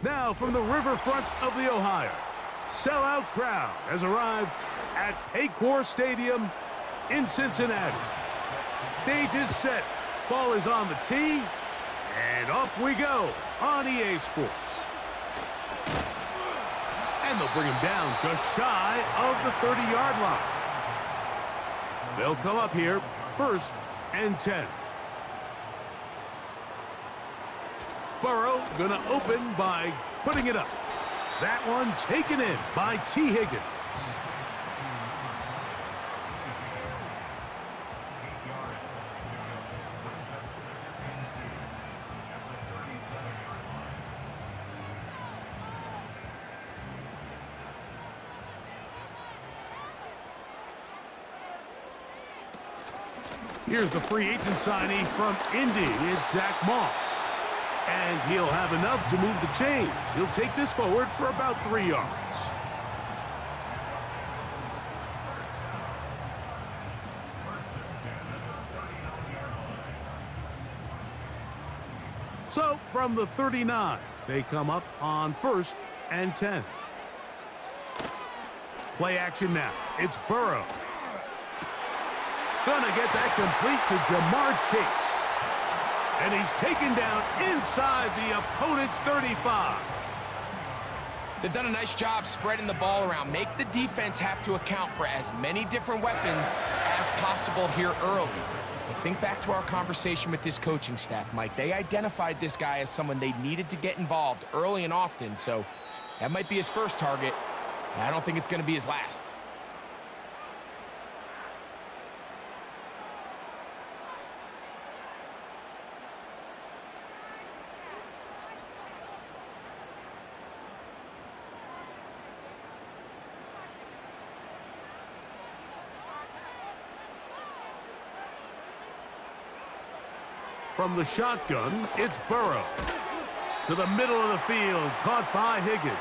Now from the riverfront of the Ohio, sellout crowd has arrived at Paycor Stadium in Cincinnati. Stage is set, ball is on the tee, and off we go on EA Sports. And they'll bring him down just shy of the 30-yard line. They'll come up here, 1st and 10. Burrow gonna open by putting it up. That one taken in by T. Higgins. Here's the free agent signee from Indy. It's Zach Moss. And he'll have enough to move the chains. He'll take this forward for about 3 yards. So, from the 39, they come up on 1st and 10. Play action now. It's Burrow. Gonna get that complete to Jamar Chase. And he's taken down inside the opponent's 35. They've done a nice job spreading the ball around. Make the defense have to account for as many different weapons as possible here early. But think back to our conversation with this coaching staff, Mike. They identified this guy as someone they needed to get involved early and often, so that might be his first target. I don't think it's going to be his last. From the shotgun, it's Burrow. To the middle of the field, caught by Higgins.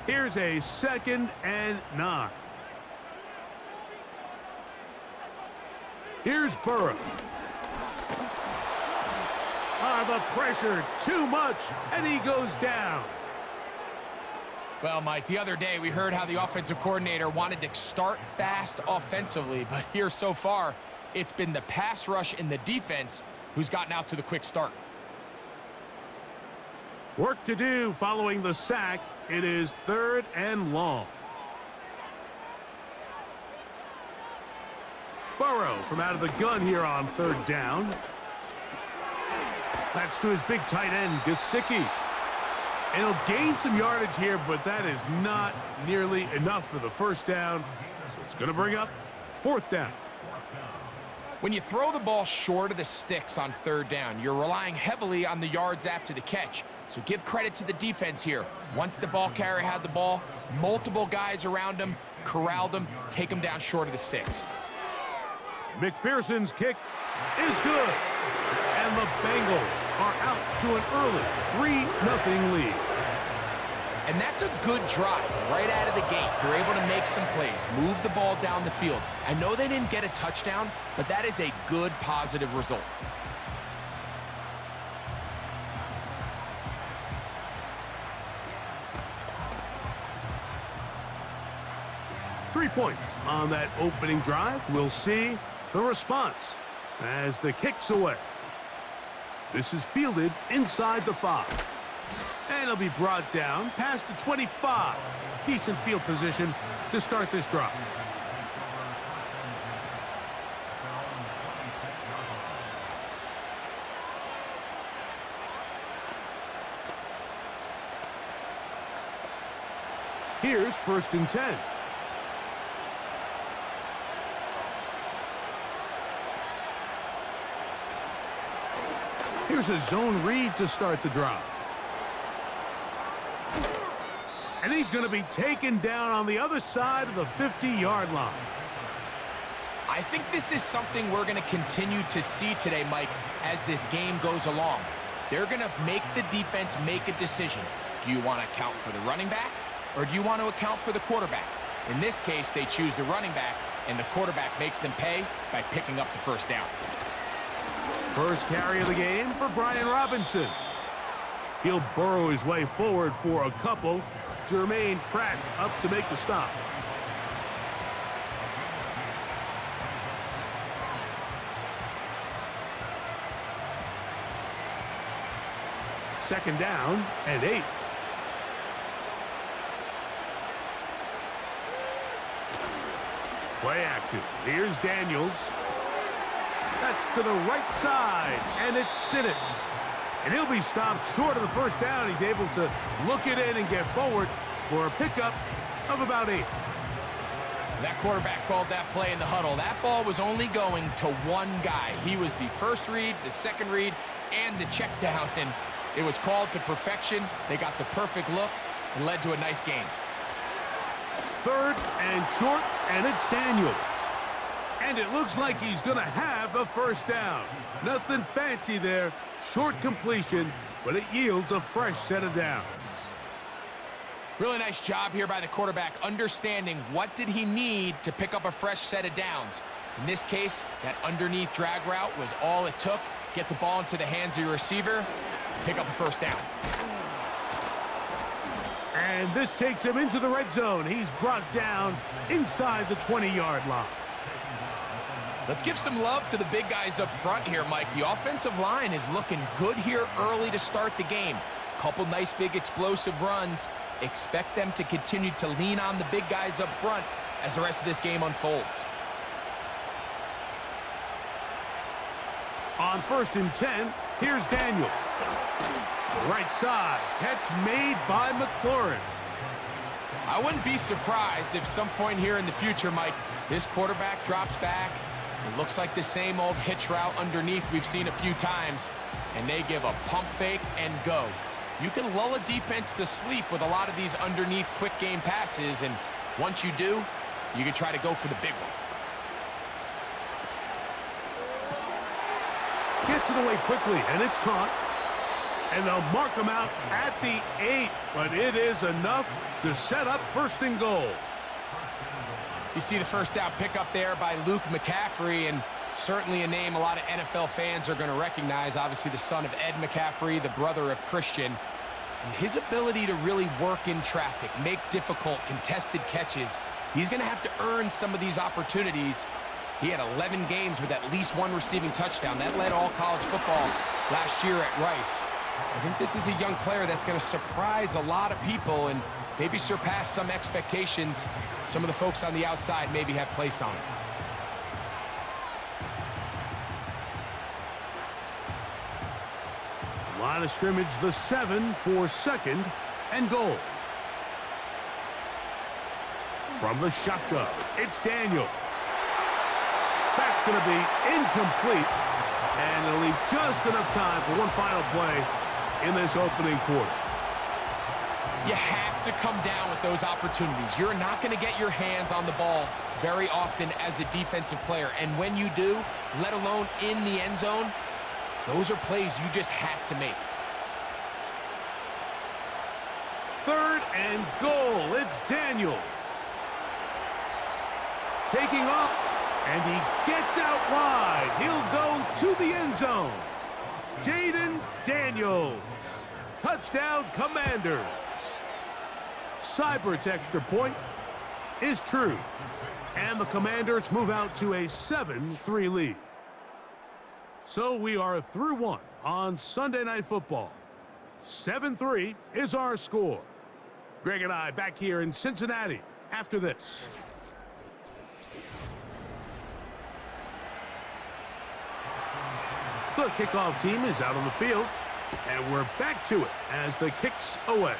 Here's a 2nd and 9. Here's Burrow. The pressure, too much, and he goes down. Well, Mike, the other day we heard how the offensive coordinator wanted to start fast offensively, but here so far, it's been the pass rush and the defense who's gotten out to the quick start. Work to do following the sack. It is 3rd and long. Burrow from out of the gun here on 3rd down. That's to his big tight end, Gesicki. And he'll gain some yardage here, but that is not nearly enough for the 1st down. So it's going to bring up 4th down. When you throw the ball short of the sticks on 3rd down, you're relying heavily on the yards after the catch. So give credit to the defense here. Once the ball carrier had the ball, multiple guys around him, corralled him, take him down short of the sticks. McPherson's kick is good. And the Bengals are out to an early 3-0 lead. And that's a good drive right out of the gate. They're able to make some plays, move the ball down the field. I know they didn't get a touchdown, but that is a good, positive result. Three points on that opening drive. We'll see the response as the kick's away. This is fielded inside the 5. And it'll be brought down past the 25. Decent field position to start this drive. Here's 1st and 10. Here's a zone read to start the drive. And he's going to be taken down on the other side of the 50-yard line. I think this is something we're going to continue to see today, Mike, as this game goes along. They're going to make the defense make a decision. Do you want to count for the running back? or do you want to account for the quarterback? In this case, they choose the running back, and the quarterback makes them pay by picking up the first down. First carry of the game for Brian Robinson. He'll burrow his way forward for a couple. Jermaine Pratt up to make the stop. Second down and 8. Play action. Here's Daniels. That's to the right side, and it's Cincinatti. And he'll be stopped short of the first down. He's able to look it in and get forward for a pickup of about 8. That quarterback called that play in the huddle. That ball was only going to one guy. He was the first read, the second read, and the check down. And it was called to perfection. They got the perfect look and led to a nice gain. Third and short, and it's Daniels. And it looks like he's going to have a first down. Nothing fancy there. Short completion, but it yields a fresh set of downs. Really nice job here by the quarterback, understanding what did he need to pick up a fresh set of downs. In this case, that underneath drag route was all it took. Get the ball into the hands of your receiver, pick up a first down. And this takes him into the red zone. He's brought down inside the 20-yard line. Let's give some love to the big guys up front here, Mike. The offensive line is looking good here early to start the game. Couple nice big explosive runs. Expect them to continue to lean on the big guys up front as the rest of this game unfolds. On 1st and 10, here's Daniels. Right side, catch made by McLaurin. I wouldn't be surprised if some point here in the future, Mike, this quarterback drops back. It looks like the same old hitch route underneath we've seen a few times, and they give a pump fake and go. You can lull a defense to sleep with a lot of these underneath quick game passes, and once you do, you can try to go for the big one. Gets it away quickly, and it's caught. And they'll mark him out at the 8, but it is enough to set up 1st and goal. You see the first down pickup there by Luke McCaffrey, and certainly a name a lot of NFL fans are going to recognize. Obviously the son of Ed McCaffrey, the brother of Christian. And his ability to really work in traffic, make difficult contested catches. He's going to have to earn some of these opportunities. He had 11 games with at least one receiving touchdown. That led all college football last year at Rice. I think this is a young player that's going to surprise a lot of people and maybe surpass some expectations some of the folks on the outside maybe have placed on him. Line of scrimmage, the 7 for 2nd and goal. From the shotgun, it's Daniels. That's going to be incomplete, and it'll leave just enough time for one final play in this opening quarter. You have to come down with those opportunities. You're not going to get your hands on the ball very often as a defensive player. And when you do, let alone in the end zone, those are plays you just have to make. 3rd and goal. It's Daniels. Taking off, and he gets out wide. He'll go to the end zone. Jayden Daniels. Touchdown, Commanders. Seibert's extra point is true. And the Commanders move out to a 7-3 lead. So we are through 1 on Sunday Night Football. 7-3 is our score. Greg and I back here in Cincinnati after this. The kickoff team is out on the field, and we're back to it as the kick's away.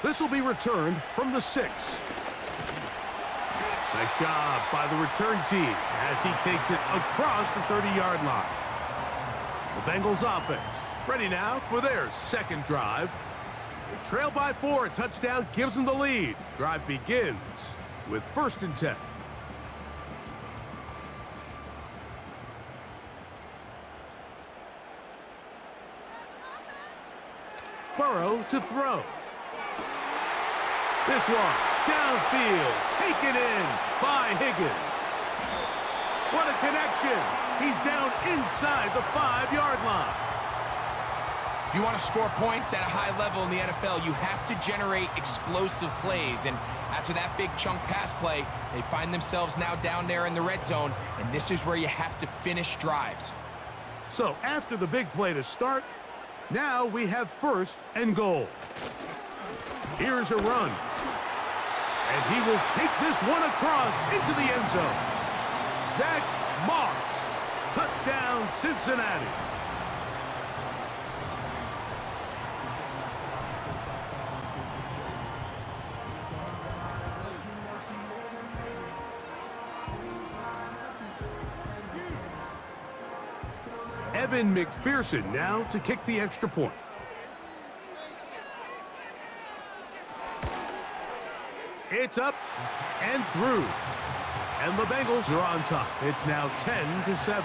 This will be returned from the 6. Nice job by the return team as he takes it across the 30-yard line. The Bengals offense ready now for their 2nd drive. They trail by 4. A touchdown gives them the lead. Drive begins with 1st and 10. Burrow to throw. This one, downfield, taken in by Higgins. What a connection. He's down inside the 5-yard line. If you want to score points at a high level in the NFL, you have to generate explosive plays. And after that big chunk pass play, they find themselves now down there in the red zone, and this is where you have to finish drives. So after the big play to start, now we have 1st and goal. Here's a run. And he will take this one across into the end zone. Zach Moss. Touchdown, Cincinnati. Evan McPherson now to kick the extra point. It's up and through. And the Bengals are on top. It's now 10-7.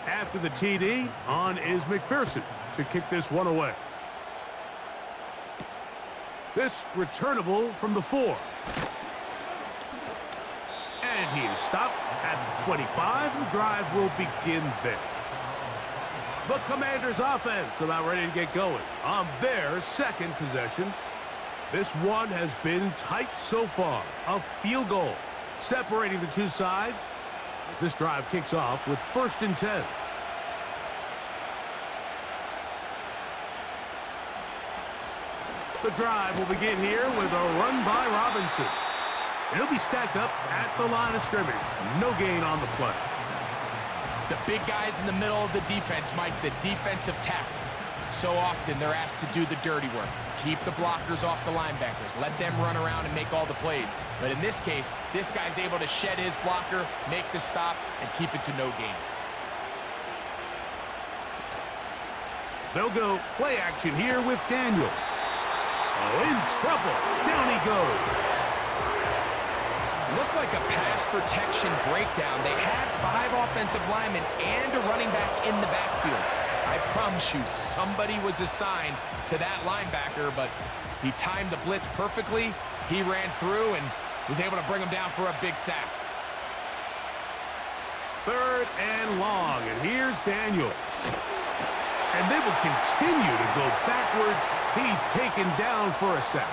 After the TD, on is McPherson to kick this one away. This returnable from the 4. And he is stopped at the 25. The drive will begin there. The Commanders' offense about ready to get going on their 2nd possession. This one has been tight so far. A field goal separating the two sides as this drive kicks off with 1st and 10. The drive will begin here with a run by Robinson. He'll be stacked up at the line of scrimmage. No gain on the play. The big guys in the middle of the defense, Mike, the defensive tackles. So often they're asked to do the dirty work. Keep the blockers off the linebackers. Let them run around and make all the plays. But in this case, this guy's able to shed his blocker, make the stop, and keep it to no gain. They'll go play action here with Daniels. Oh, in trouble. Down he goes. Looked like a pass protection breakdown. They had 5 offensive linemen and a running back in the backfield. I promise you, somebody was assigned to that linebacker, but he timed the blitz perfectly. He ran through and was able to bring him down for a big sack. 3rd and long, and here's Daniels. And they will continue to go backwards. He's taken down for a sack.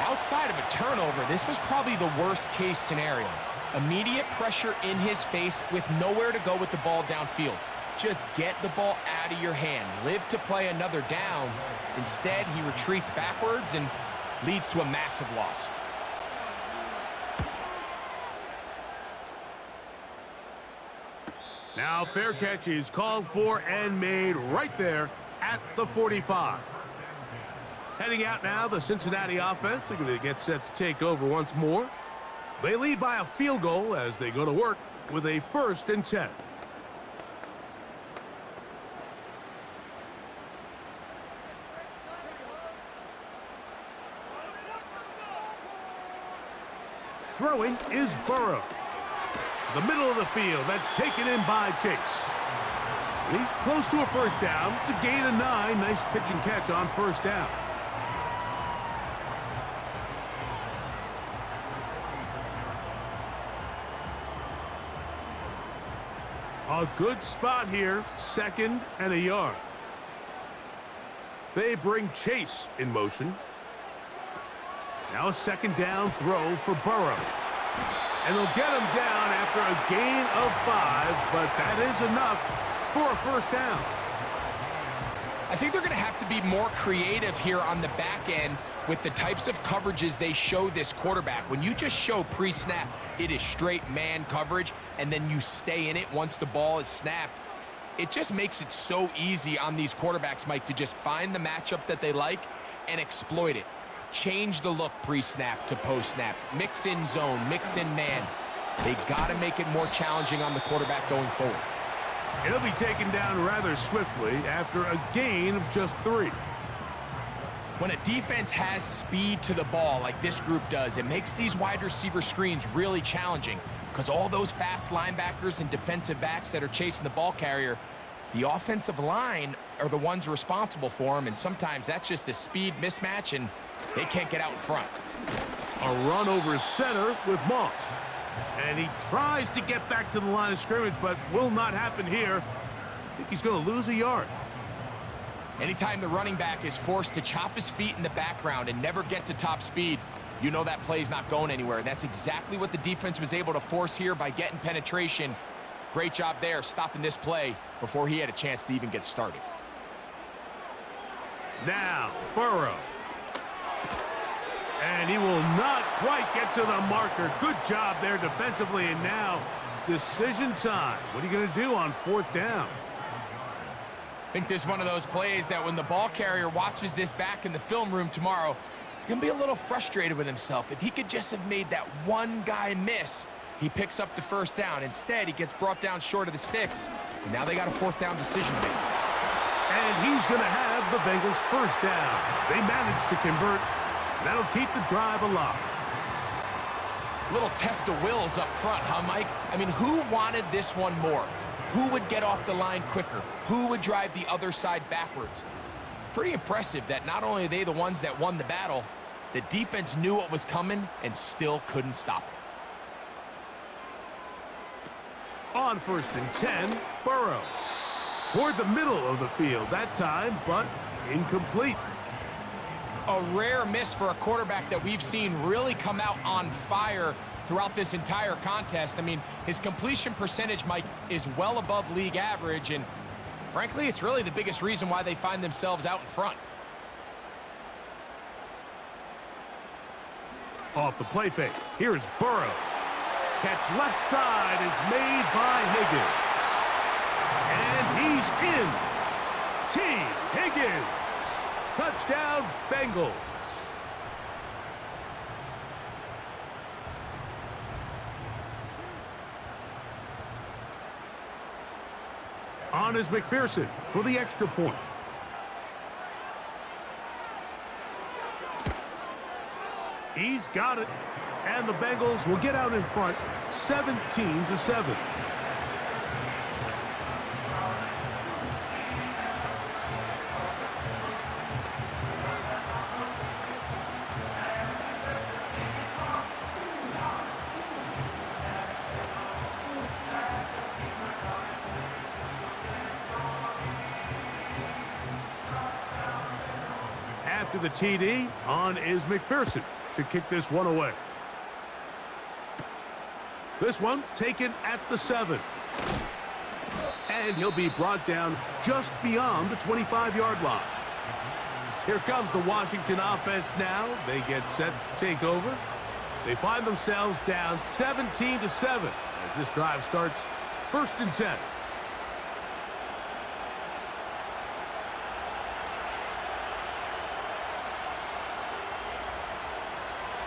Outside of a turnover, this was probably the worst-case scenario. Immediate pressure in his face with nowhere to go with the ball downfield. Just get the ball out of your hand. Live to play another down. Instead, he retreats backwards and leads to a massive loss. Now fair catch is called for and made right there at the 45. Heading out now, the Cincinnati offense. They're going to get set to take over once more. They lead by a field goal as they go to work with a 1st and 10. Throwing is Burrow. The middle of the field, that's taken in by Chase. And he's close to a 1st down. It's a gain of 9. Nice pitch and catch on 1st down. A good spot here, 2nd and a yard. They bring Chase in motion. Now a 2nd down throw for Burrow. And they'll get him down after a gain of 5, but that is enough for a 1st down. I think they're going to have to be more creative here on the back end with the types of coverages they show this quarterback. When you just show pre-snap, it is straight man coverage, and then you stay in it once the ball is snapped. It just makes it so easy on these quarterbacks, Mike, to just find the matchup that they like and exploit it. Change the look pre-snap to post-snap. Mix in zone, mix in man. They got to make it more challenging on the quarterback going forward. He'll be taken down rather swiftly after a gain of just 3. When a defense has speed to the ball like this group does, it makes these wide receiver screens really challenging because all those fast linebackers and defensive backs that are chasing the ball carrier, the offensive line are the ones responsible for them, and sometimes that's just a speed mismatch, and they can't get out in front. A run over center with Moss. And he tries to get back to the line of scrimmage, but will not happen here. I think he's going to lose a yard. Anytime the running back is forced to chop his feet in the background and never get to top speed, you know that play's not going anywhere. That's exactly what the defense was able to force here by getting penetration. Great job there, stopping this play before he had a chance to even get started. Now, Burrow. And he will not quite get to the marker. Good job there defensively, and now decision time. What are you going to do on 4th down? I think this is one of those plays that when the ball carrier watches this back in the film room tomorrow, he's going to be a little frustrated with himself. If he could just have made that one guy miss, he picks up the 1st down. Instead, he gets brought down short of the sticks, and now they got a 4th down decision to make. And he's going to have the Bengals 1st down. They managed to convert. That'll keep the drive alive. Little test of wills up front, huh, Mike? I mean, who wanted this one more? Who would get off the line quicker? Who would drive the other side backwards? Pretty impressive that not only are they the ones that won the battle, the defense knew what was coming and still couldn't stop it. On 1st and 10, Burrow. Toward the middle of the field that time, but incomplete. A rare miss for a quarterback that we've seen really come out on fire throughout this entire contest. I mean, his completion percentage, Mike, is well above league average, and frankly, it's really the biggest reason why they find themselves out in front. Off the play fake, here's Burrow. Catch left side is made by Higgins. And he's in. T. Higgins. Touchdown, Bengals. On is McPherson for the extra point. He's got it. And the Bengals will get out in front 17-7. After the TD, on is McPherson to kick this one away. This one taken at the 7. And he'll be brought down just beyond the 25-yard line. Here comes the Washington offense now. They get set to take over. They find themselves down 17-7 as this drive starts 1st and 10.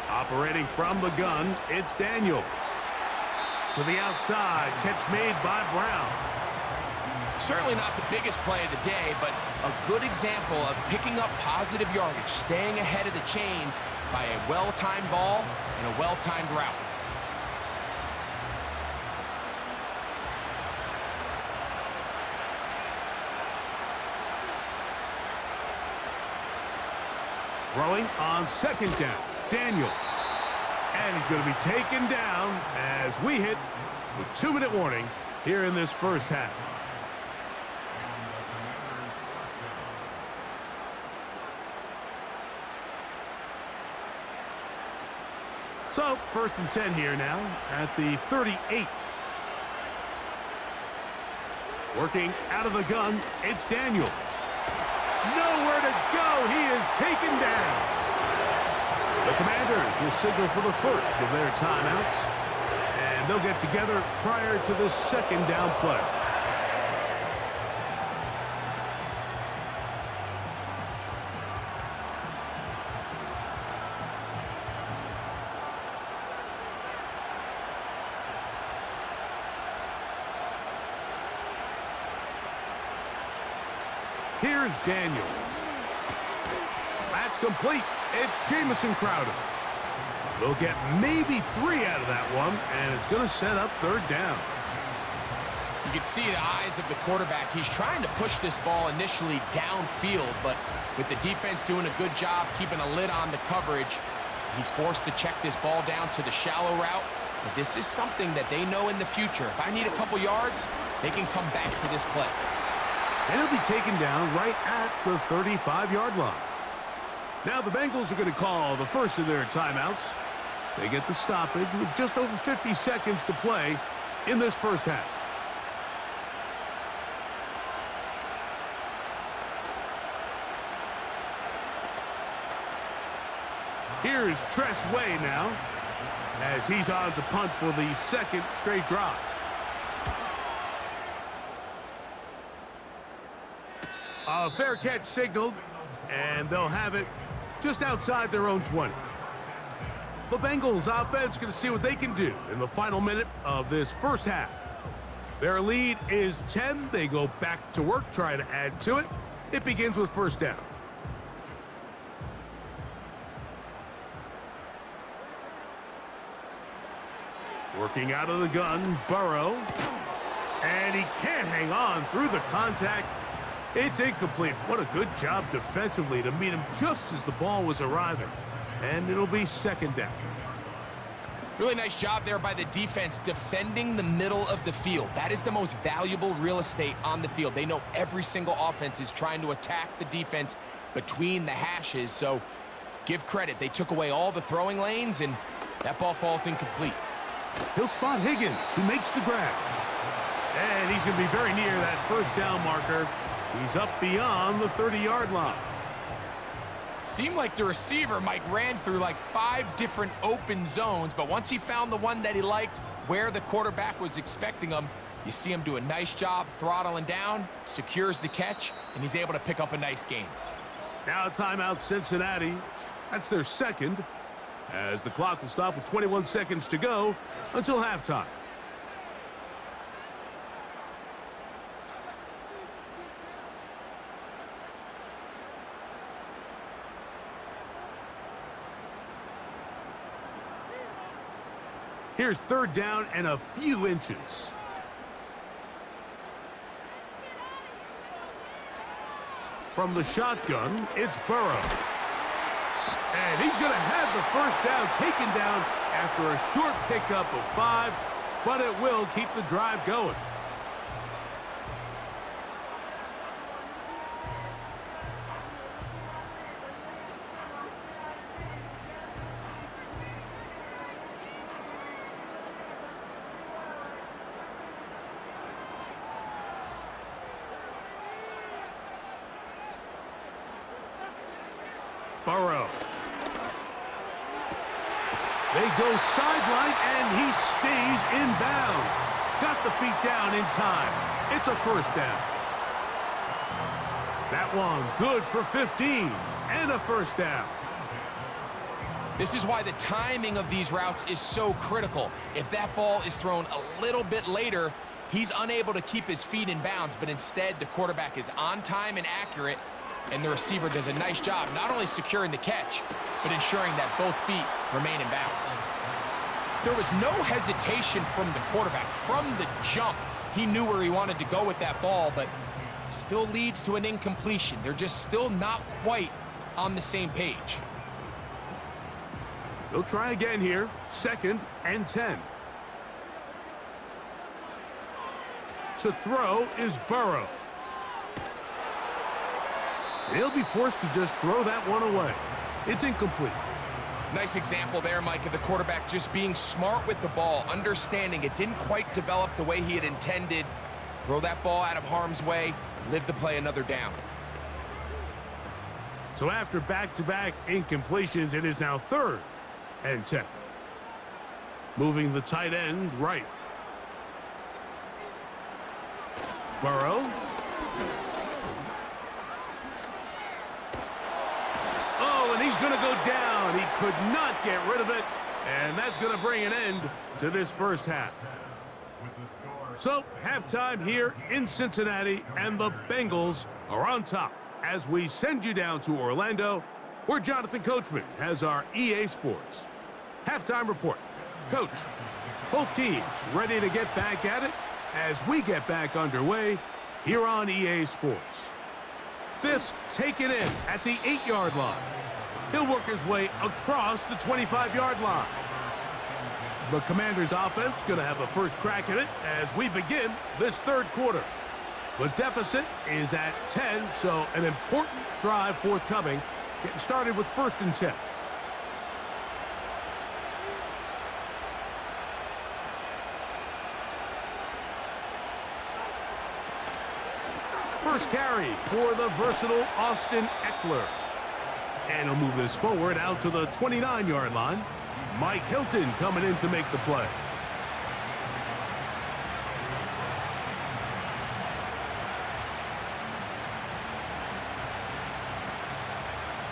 Operating from the gun, it's Daniels. To the outside, catch made by Brown. Certainly not the biggest play of the day, but a good example of picking up positive yardage, staying ahead of the chains by a well-timed ball and a well-timed route. Throwing on 2nd down, Daniels. And he's going to be taken down as we hit the 2-minute warning here in this 1st half. So, 1st and 10 here now at the 38. Working out of the gun, it's Daniels. Nowhere to go. He is taken down. The Commanders will signal for the first of their timeouts, and they'll get together prior to the 2nd down play. Here's Daniels. That's complete. It's Jamison Crowder. They'll get maybe 3 out of that one, and it's going to set up third down. You can see the eyes of the quarterback. He's trying to push this ball initially downfield, but with the defense doing a good job keeping a lid on the coverage, he's forced to check this ball down to the shallow route. But this is something that they know in the future. If I need a couple yards, they can come back to this play. And he'll be taken down right at the 35-yard line. Now the Bengals are going to call the first of their timeouts. They get the stoppage with just over 50 seconds to play in this first half. Here's Tress Way now, as he's on to punt for the second straight drive. A fair catch signaled, and they'll have it just outside their own 20. The Bengals offense going to see what they can do in the final minute of this first half. Their lead is 10. They go back to work, try to add to it. It begins with first down. Working out of the gun, Burrow. And he can't hang on through the contact. It's incomplete. What a good job defensively to meet him just as the ball was arriving. And it'll be second down. Really nice job there by the defense defending the middle of the field. That is the most valuable real estate on the field. They know every single offense is trying to attack the defense between the hashes. So give credit. They took away all the throwing lanes, and that ball falls incomplete. He'll spot Higgins, who makes the grab. And he's going to be very near that first down marker. He's up beyond the 30-yard line. Seemed like the receiver, Mike, ran through like 5 different open zones, but once he found the one that he liked where the quarterback was expecting him, you see him do a nice job throttling down, secures the catch, and he's able to pick up a nice gain. Now timeout Cincinnati. That's their second, as the clock will stop with 21 seconds to go until halftime. Here's third down and a few inches. From the shotgun, it's Burrow. And he's going to have the first down taken down after a short pickup of 5, but it will keep the drive going. Burrow. They go sideline, and he stays in bounds. Got the feet down in time. It's a first down. That one good for 15 and a first down. This is why the timing of these routes is so critical. If that ball is thrown a little bit later, he's unable to keep his feet in bounds, but instead the quarterback is on time and accurate, and the receiver does a nice job not only securing the catch, but ensuring that both feet remain in bounds. There was no hesitation from the quarterback. From the jump, he knew where he wanted to go with that ball, but still leads to an incompletion. They're just still not quite on the same page. They'll try again here. Second and 10. To throw is Burrow. He'll be forced to just throw that one away. It's incomplete. Nice example there, Mike, of the quarterback just being smart with the ball, understanding it didn't quite develop the way he had intended. Throw that ball out of harm's way, live to play another down. So after back-to-back incompletions, it is now third and 10. Moving the tight end right. Burrow. Oh, and he's going to go down. He could not get rid of it, and that's going to bring an end to this first half. So, halftime here in Cincinnati, and the Bengals are on top as we send you down to Orlando, where Jonathan Coachman has our EA Sports halftime report. Coach, both teams ready to get back at it as we get back underway here on EA Sports. This taken in at the 8-yard line. He'll work his way across the 25-yard line. The Commanders' offense going to have a first crack at it as we begin this third quarter. The deficit is at 10, so an important drive forthcoming. Getting started with 1st and 10. First carry for the versatile Austin Eckler. And he'll move this forward out to the 29-yard line. Mike Hilton coming in to make the play.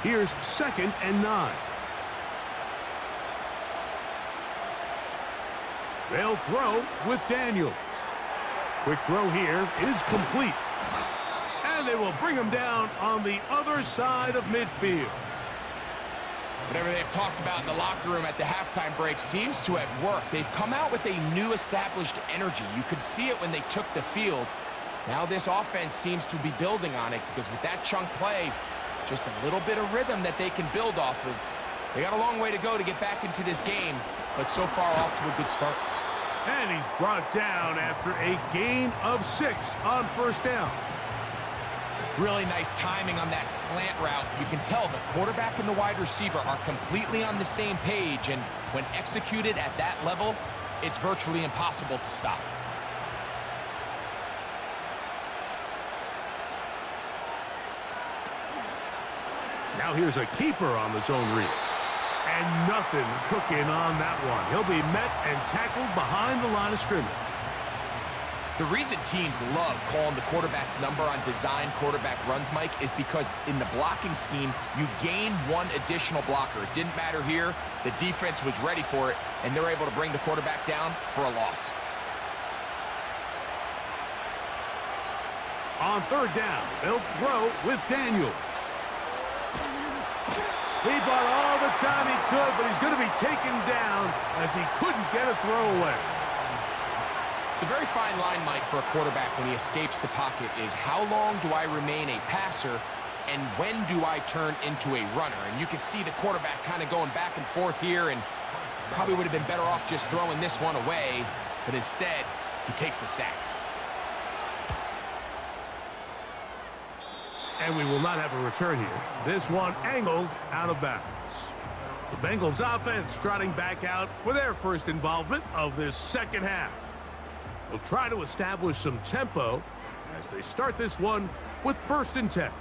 Here's 2nd and 9. They'll throw with Daniels. Quick throw here is complete. And they will bring him down on the other side of midfield. Whatever they've talked about in the locker room at the halftime break seems to have worked. They've come out with a new established energy. You could see it when they took the field. Now this offense seems to be building on it because with that chunk play, just a little bit of rhythm that they can build off of. They got a long way to go to get back into this game, but so far off to a good start. And he's brought down after a gain of 6 on 1st down. Really nice timing on that slant route. You can tell the quarterback and the wide receiver are completely on the same page, and when executed at that level, it's virtually impossible to stop. Now here's a keeper on the zone read. And nothing cooking on that one. He'll be met and tackled behind the line of scrimmage. The reason teams love calling the quarterback's number on design quarterback runs, Mike, is because in the blocking scheme, you gain one additional blocker. It didn't matter here. The defense was ready for it, and they're able to bring the quarterback down for a loss. On 3rd down, they'll throw with Daniels. He bought all the time he could, but he's going to be taken down as he couldn't get a throw away. It's a very fine line, Mike, for a quarterback when he escapes the pocket is how long do I remain a passer and when do I turn into a runner? And you can see the quarterback kind of going back and forth here and probably would have been better off just throwing this one away, but instead he takes the sack. And we will not have a return here. This one angled out of bounds. The Bengals offense trotting back out for their first involvement of this second half. They'll try to establish some tempo as they start this one with 1st and 10.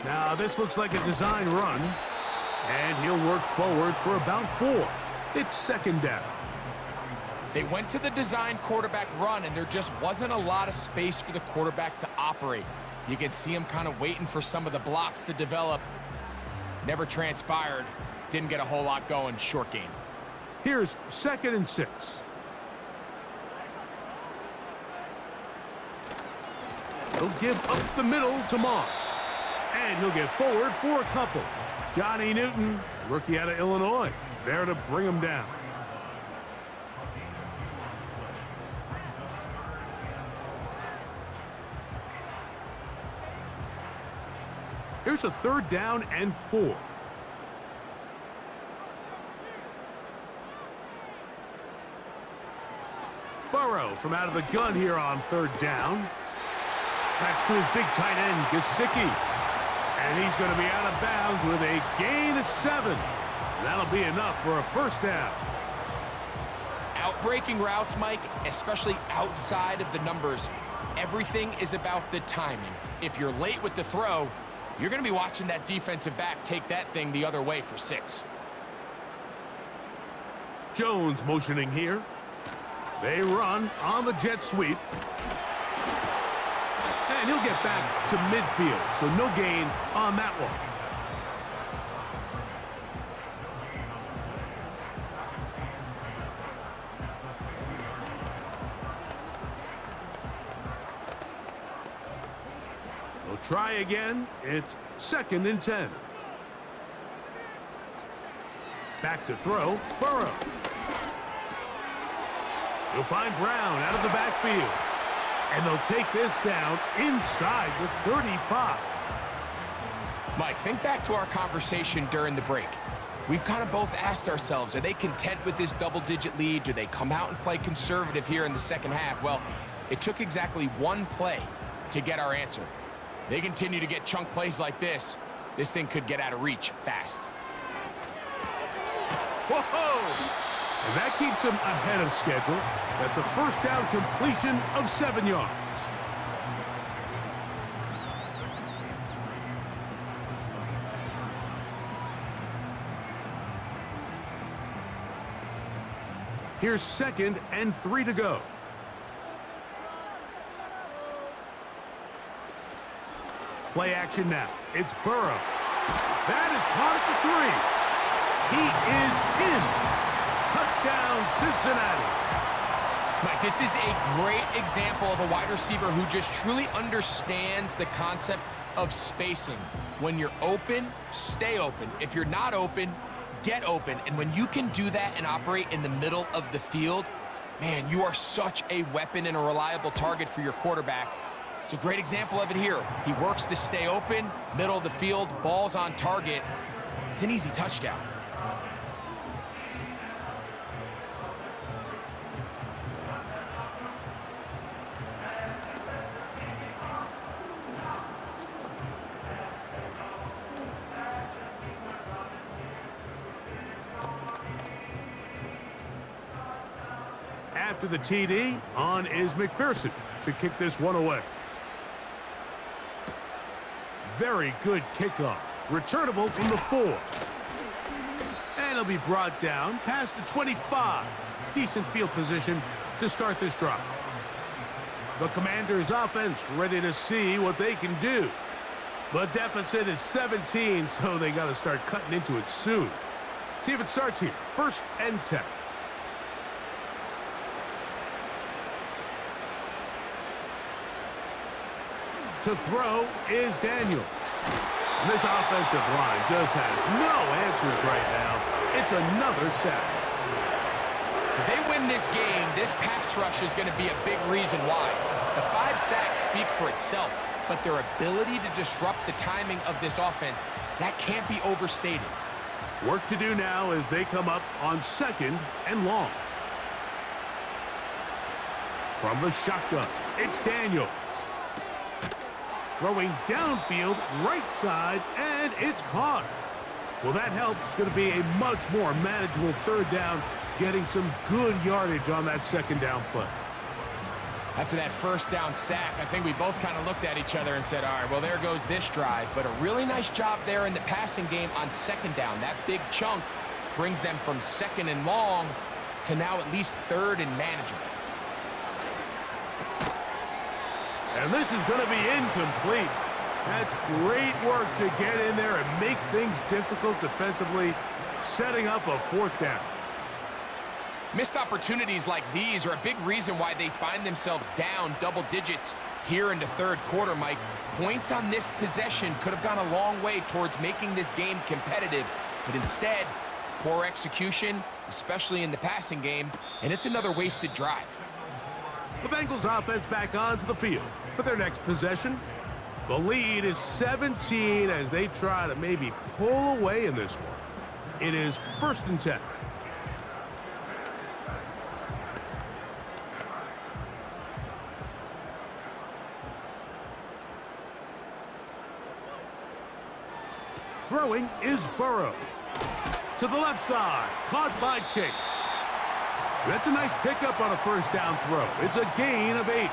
Now this looks like a design run, and he'll work forward for about 4. It's 2nd down. They went to the design quarterback run, and there just wasn't a lot of space for the quarterback to operate. You can see him kind of waiting for some of the blocks to develop. Never transpired. Didn't get a whole lot going. Short game. Here's 2nd and 6. He'll give up the middle to Moss. And he'll get forward for a couple. Johnny Newton, rookie out of Illinois, there to bring him down. Here's a 3rd down and 4. Burrow from out of the gun here on 3rd down. Backs to his big tight end, Gesicki. And he's going to be out of bounds with a gain of 7. And that'll be enough for a 1st down. Outbreaking routes, Mike, especially outside of the numbers, everything is about the timing. If you're late with the throw, you're going to be watching that defensive back take that thing the other way for 6. Jones motioning here. They run on the jet sweep. And he'll get back to midfield, so no gain on that one. try again. It's 2nd and 10. Back to throw, Burrow. You'll find Brown out of the backfield. And they'll take this down inside the 35. Mike, think back to our conversation during the break. We've kind of both asked ourselves, are they content with this double-digit lead? Do they come out and play conservative here in the second half? Well, it took exactly one play to get our answer. They continue to get chunk plays like this. This thing could get out of reach fast. Whoa! And that keeps him ahead of schedule. That's a first down completion of 7 yards. Here's 2nd and 3 to go. Play action now. It's Burrow. That is caught at the 3. He is in. Touchdown, Cincinnati. Mike, this is a great example of a wide receiver who just truly understands the concept of spacing. When you're open, stay open. If you're not open, get open. And when you can do that and operate in the middle of the field, man, you are such a weapon and a reliable target for your quarterback. It's a great example of it here. He works to stay open, middle of the field, ball's on target. It's an easy touchdown. After the TD, on is McPherson to kick this one away. Very good kickoff. Returnable from the 4. And it'll be brought down past the 25. Decent field position to start this drive. The Commanders' offense ready to see what they can do. The deficit is 17, so they got to start cutting into it soon. See if it starts here. 1st and 10. To throw is Daniels. And this offensive line just has no answers right now. It's another sack. If they win this game, this pass rush is going to be a big reason why. The 5 sacks speak for itself, but their ability to disrupt the timing of this offense, that can't be overstated. Work to do now as they come up on 2nd and long. From the shotgun, it's Daniels. Throwing downfield, right side, and it's caught. Well, that helps. It's going to be a much more manageable 3rd down, getting some good yardage on that 2nd down play. After that 1st down sack, I think we both kind of looked at each other and said, all right, well, there goes this drive. But a really nice job there in the passing game on 2nd down. That big chunk brings them from 2nd and long to now at least 3rd and manageable. And this is going to be incomplete. That's great work to get in there and make things difficult defensively, setting up a 4th down. Missed opportunities like these are a big reason why they find themselves down double digits here in the 3rd quarter, Mike. Points on this possession could have gone a long way towards making this game competitive, but instead, poor execution, especially in the passing game, and it's another wasted drive. The Bengals offense back onto the field for their next possession. The lead is 17 as they try to maybe pull away in this one. It is 1st and 10. Throwing is Burrow. To the left side, caught by Chase. That's a nice pickup on a 1st down throw. It's a gain of 8.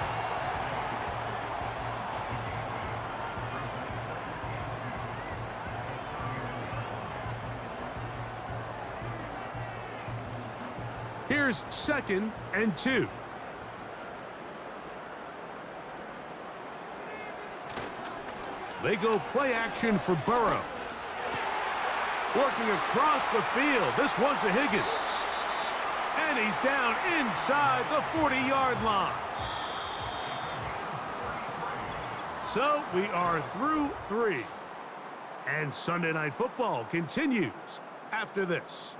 Here's 2nd and 2. They go play action for Burrow. Working across the field. This one's a Higgins. And he's down inside the 40-yard line. So we are through 3. And Sunday Night Football continues after this.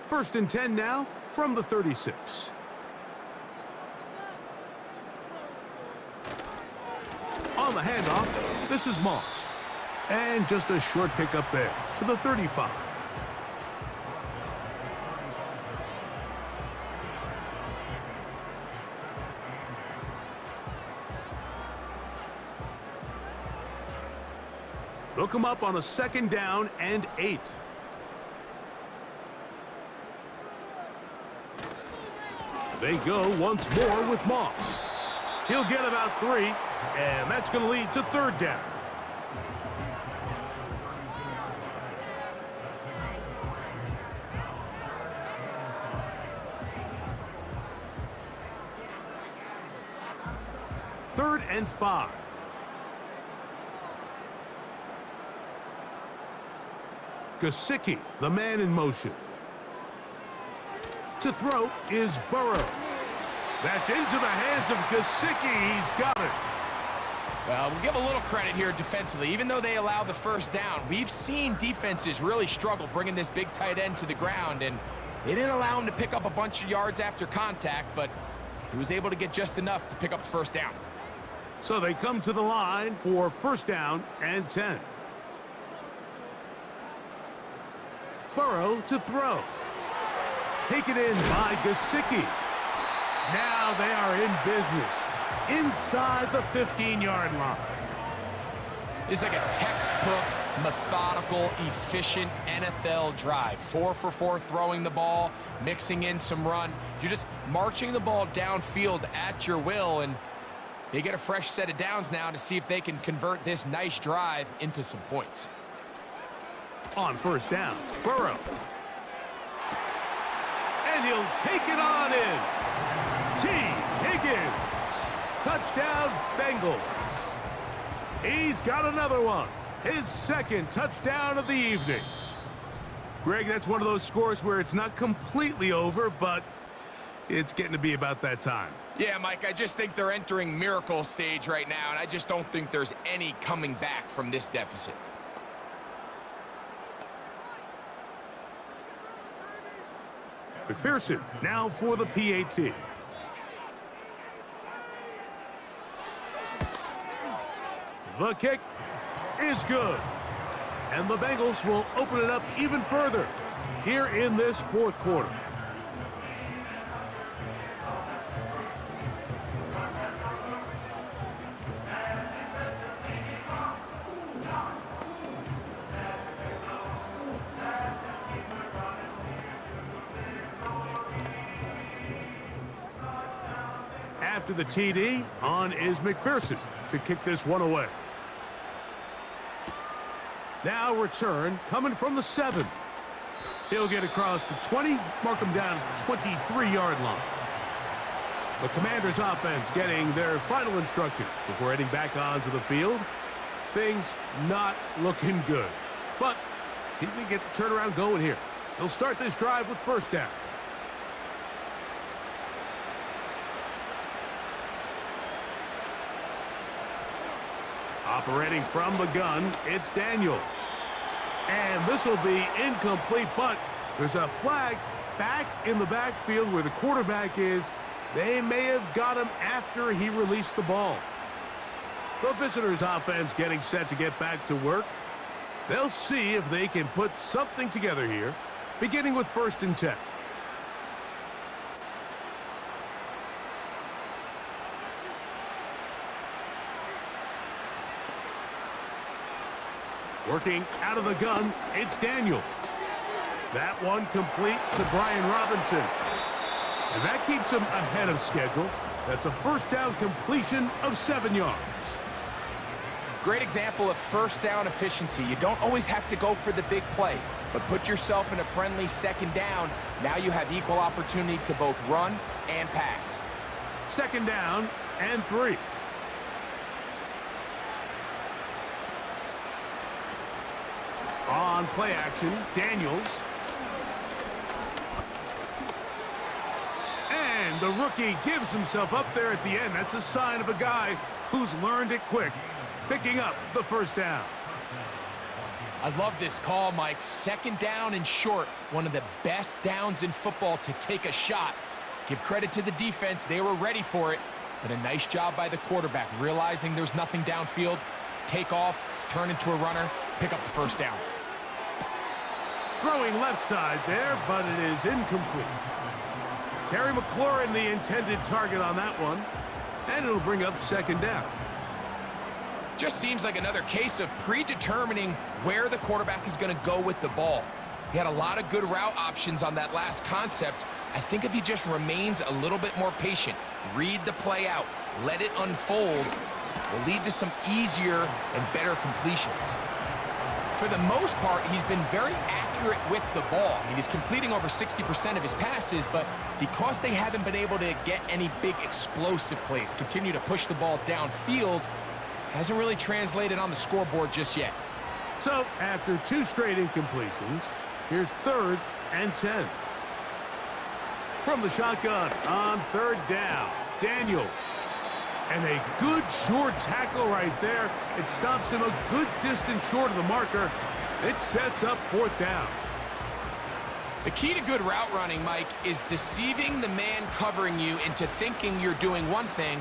First and 10 now from the 36. On the handoff, this is Moss. And just a short pickup there to the 35. They'll come up on a 2nd down and 8. They go once more with Moss. He'll get about 3, and that's going to lead to 3rd down. Third and 5. Gesicki, the man in motion. To throw is Burrow. That's into the hands of Gesicki. He's got it. Well, we'll give a little credit here defensively. Even though they allowed the 1st down, we've seen defenses really struggle bringing this big tight end to the ground, and they didn't allow him to pick up a bunch of yards after contact, but he was able to get just enough to pick up the 1st down. So they come to the line for 1st down and 10. Burrow to throw. Taken in by Gesicki. Now they are in business inside the 15-yard line. It's like a textbook, methodical, efficient NFL drive. 4 for 4 throwing the ball, mixing in some run. You're just marching the ball downfield at your will, and they get a fresh set of downs now to see if they can convert this nice drive into some points. On 1st down, Burrow. And he'll take it on in. T. Higgins. Touchdown, Bengals. He's got another one. His 2nd touchdown of the evening. Greg, that's one of those scores where it's not completely over, but it's getting to be about that time. Yeah, Mike, I just think they're entering miracle stage right now, and I just don't think there's any coming back from this deficit. McPherson now for the PAT. The kick is good. And the Bengals will open it up even further here in this 4th quarter. After the TD, on is McPherson to kick this one away. Now return coming from the 7. He'll get across the 20, mark him down at the 23-yard line. The Commanders' offense getting their final instructions before heading back onto the field. Things not looking good. But see if they get the turnaround going here. They'll start this drive with 1st down. Operating from the gun, it's Daniels. And this will be incomplete, but there's a flag back in the backfield where the quarterback is. They may have got him after he released the ball. The visitors' offense getting set to get back to work. They'll see if they can put something together here, beginning with 1st and 10. Working out of the gun, it's Daniels. That one complete to Brian Robinson. And that keeps him ahead of schedule. That's a 1st down completion of 7 yards. Great example of 1st down efficiency. You don't always have to go for the big play, but put yourself in a friendly 2nd down. Now you have equal opportunity to both run and pass. 2nd down and 3. on play action. Daniels. And the rookie gives himself up there at the end. That's a sign of a guy who's learned it quick, picking up the first down. I love this call, Mike. Second down and short. One of the best downs in football to take a shot. Give credit to the defense. They were ready for it. But a nice job by the quarterback, realizing there's nothing downfield. Take off, turn into a runner, pick up the first down. Throwing left side there, but it is incomplete. Terry McLaurin, the intended target on that one. And it'll bring up second down. Just seems like another case of predetermining where the quarterback is going to go with the ball. He had a lot of good route options on that last concept. I think if he just remains a little bit more patient, read the play out, let it unfold, will lead to some easier and better completions. For the most part, he's been very accurate with the ball. I mean, he's completing over 60% of his passes, but because they haven't been able to get any big explosive plays, continue to push the ball downfield, hasn't really translated on the scoreboard just yet. So, after two straight incompletions, here's 3rd and 10. From the shotgun on 3rd down, Daniels. And a good short tackle right there. It stops him a good distance short of the marker. It sets up 4th down. The key to good route running, Mike, is deceiving the man covering you into thinking you're doing one thing,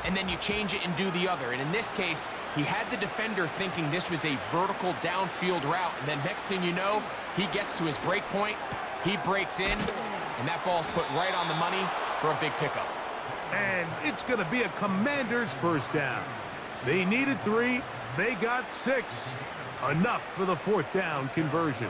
and then you change it and do the other. And in this case, he had the defender thinking this was a vertical downfield route, and then next thing you know, he gets to his break point, he breaks in, and that ball's put right on the money for a big pickup. And it's going to be a Commander's first down. They needed 3, they got 6. Enough for the 4th down conversion.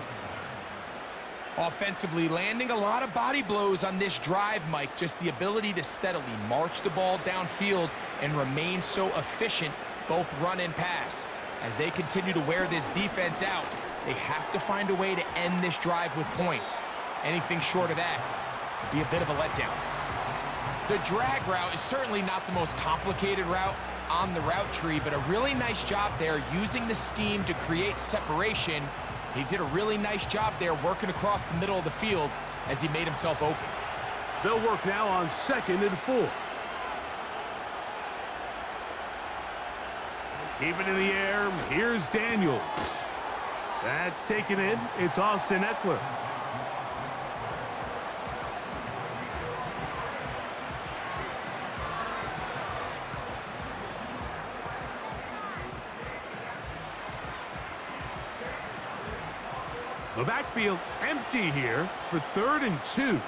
Offensively, landing a lot of body blows on this drive, Mike. Just the ability to steadily march the ball downfield and remain so efficient, both run and pass. As they continue to wear this defense out, they have to find a way to end this drive with points. Anything short of that would be a bit of a letdown. The drag route is certainly not the most complicated route on the route tree, but a really nice job there using the scheme to create separation. He did a really nice job there working across the middle of the field as he made himself open. They'll work now on 2nd and 4. Keep it in the air. Here's Daniels. That's taken in. It's Austin Eckler. The backfield empty here for 3rd and 2.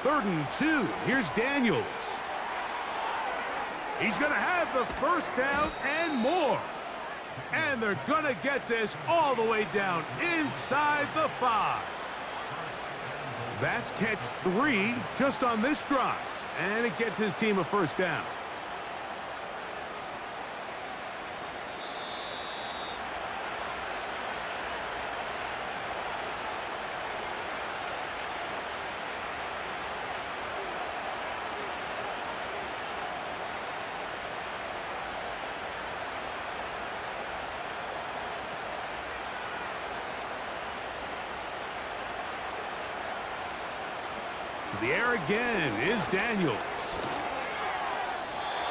Third and 2. Here's Daniels. He's going to have the first down and more. And they're going to get this all the way down inside the 5. That's catch 3 just on this drive. And it gets his team a first down. To the air again is Daniels.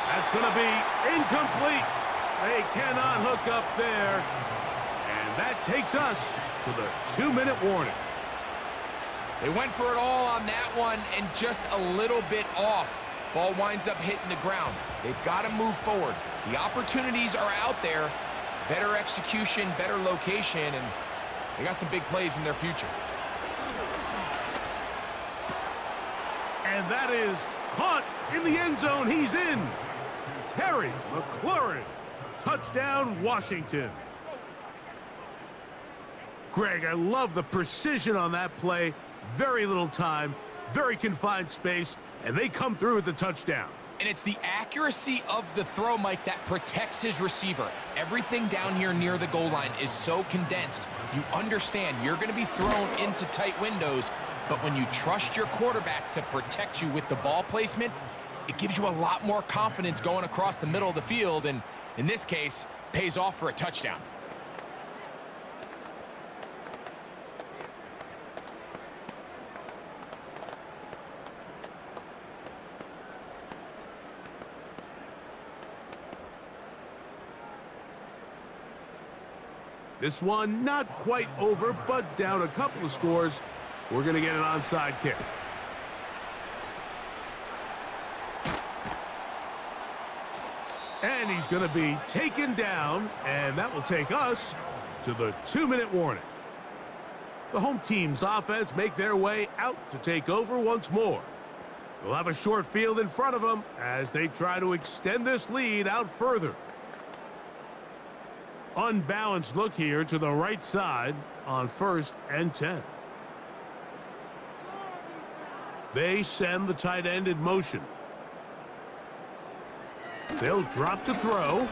That's going to be incomplete. They cannot hook up there. And that takes us to the 2-minute warning. They went for it all on that one and just a little bit off. Ball winds up hitting the ground. They've got to move forward. The opportunities are out there. Better execution, better location, and they got some big plays in their future. And that is caught in the end zone. He's in. Terry McLaurin. Touchdown, Washington. Greg, I love the precision on that play. Very little time, very confined space, and they come through with the touchdown. And it's the accuracy of the throw, Mike, that protects his receiver. Everything down here near the goal line is so condensed. You understand you're going to be thrown into tight windows, but when you trust your quarterback to protect you with the ball placement, it gives you a lot more confidence going across the middle of the field, and In this case, pays off for a touchdown. This one not quite over, but down a couple of scores. We're going to get an onside kick. And he's going to be taken down, and that will take us to the 2-minute warning. The home team's offense make their way out to take over once more. They'll have a short field in front of them as they try to extend this lead out further. Unbalanced look here to the right side on 1st and 10. They send the tight end in motion. They'll drop to throw.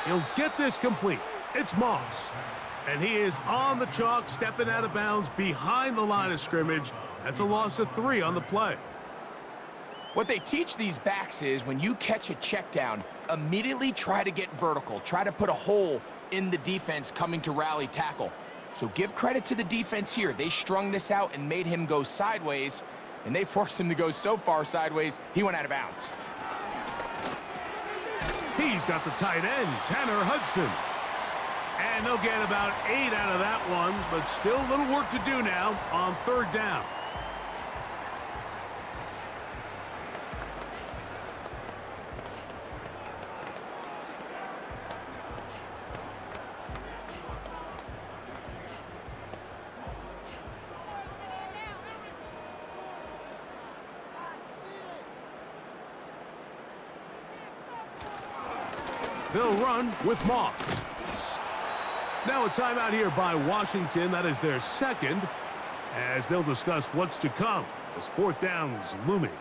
He'll get this complete. It's Moss. And he is on the chalk, stepping out of bounds behind the line of scrimmage. That's a loss of 3 on the play. What they teach these backs is when you catch a check down, immediately try to get vertical. Try to put a hole in the defense coming to rally tackle. So give credit to the defense here. They strung this out and made him go sideways, and they forced him to go so far sideways, he went out of bounds. He's got the tight end, Tanner Hudson. And they'll get about 8 out of that one, but still a little work to do now on 3rd down. They'll run with Moss. Now a timeout here by Washington. That is their 2nd, as they'll discuss what's to come as 4th down is looming.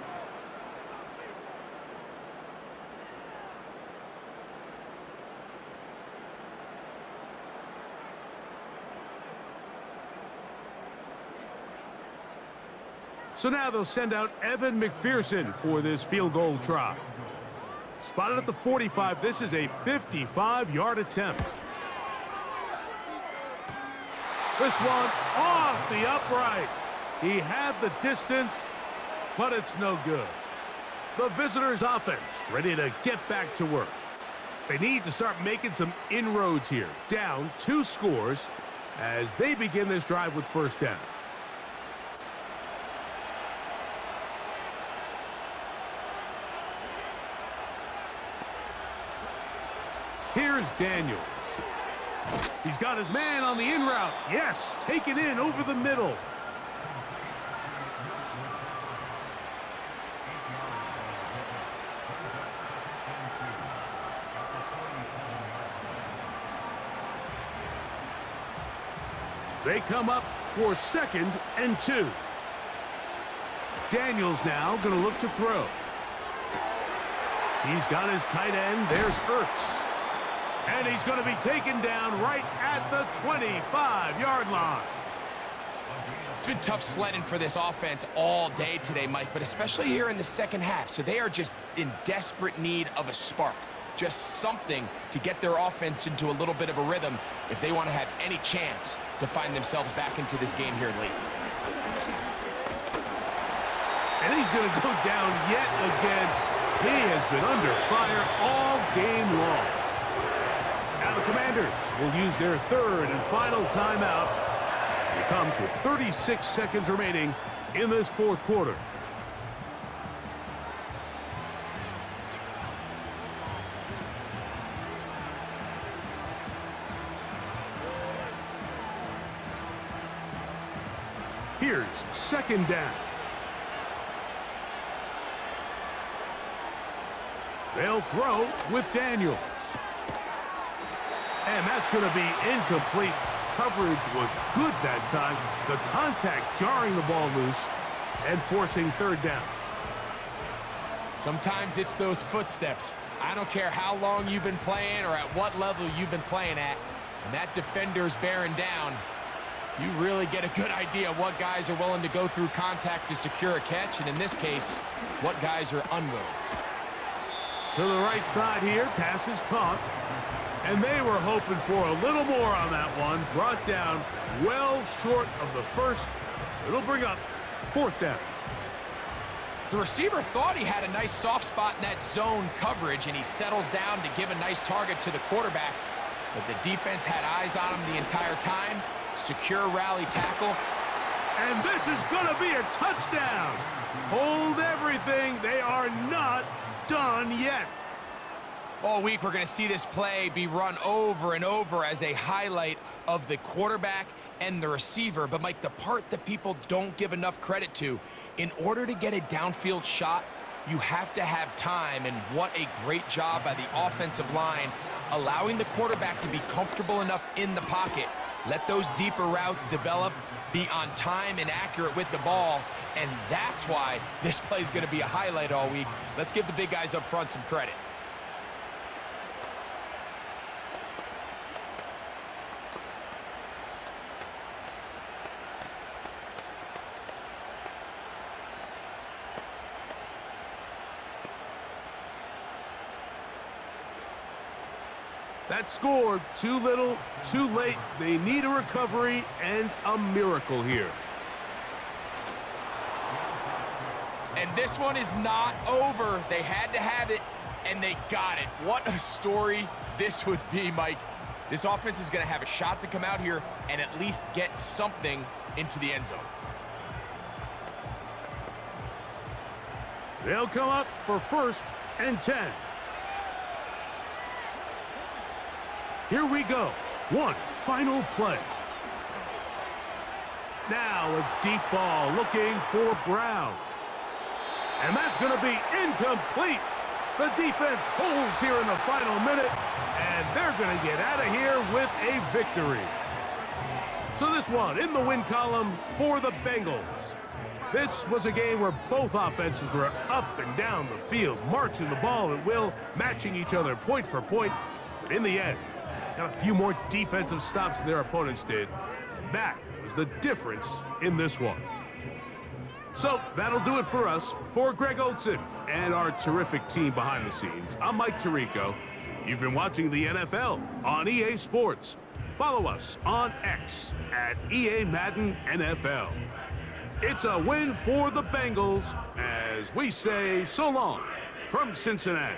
So now they'll send out Evan McPherson for this field goal try. Spotted at the 45. This is a 55-yard attempt. This one off the upright. He had the distance, but it's no good. The visitors' offense ready to get back to work. They need to start making some inroads here. Down 2 scores as they begin this drive with 1st down. Here's Daniels. He's got his man on the in route. Yes, taken in over the middle. They come up for 2nd and 2. Daniels now going to look to throw. He's got his tight end. There's Ertz. And he's going to be taken down right at the 25-yard line. It's been tough sledding for this offense all day today, Mike, but especially here in the 2nd half. So they are just in desperate need of a spark, just something to get their offense into a little bit of a rhythm if they want to have any chance to find themselves back into this game here late. And he's going to go down yet again. He has been under fire all game long. Now the Commanders will use their 3rd and final timeout. It comes with 36 seconds remaining in this 4th quarter. Here's 2nd down. They'll throw with Daniels. And that's going to be incomplete. Coverage was good that time. The contact jarring the ball loose and forcing 3rd down. Sometimes it's those footsteps. I don't care how long you've been playing or at what level you've been playing at. And that defender's bearing down. You really get a good idea of what guys are willing to go through contact to secure a catch. And in this case, what guys are unwilling. To the right side here, pass is caught. And they were hoping for a little more on that one. Brought down well short of the first. So it'll bring up 4th down. The receiver thought he had a nice soft spot in that zone coverage, and he settles down to give a nice target to the quarterback. But the defense had eyes on him the entire time. Secure rally tackle. And this is going to be a touchdown. Hold everything. They are not done yet. All week, we're going to see this play be run over and over as a highlight of the quarterback and the receiver. But, Mike, the part that people don't give enough credit to, in order to get a downfield shot, you have to have time. And what a great job by the offensive line, allowing the quarterback to be comfortable enough in the pocket. Let those deeper routes develop, be on time and accurate with the ball. And that's why this play is going to be a highlight all week. Let's give the big guys up front some credit. That scored too little, too late. They need a recovery and a miracle here. And this one is not over. They had to have it, and they got it. What a story this would be, Mike. This offense is going to have a shot to come out here and at least get something into the end zone. They'll come up for 1st and 10. Here we go. One final play. Now a deep ball looking for Brown. And that's going to be incomplete. The defense holds here in the final minute, and they're going to get out of here with a victory. So this one in the win column for the Bengals. This was a game where both offenses were up and down the field, marching the ball at will, matching each other point for point. But in the end, got a few more defensive stops than their opponents did. And that was the difference in this one. So that'll do it for us. For Greg Olson and our terrific team behind the scenes, I'm Mike Tirico. You've been watching the NFL on EA Sports. Follow us on X at EA Madden NFL. It's a win for the Bengals as we say so long from Cincinnati.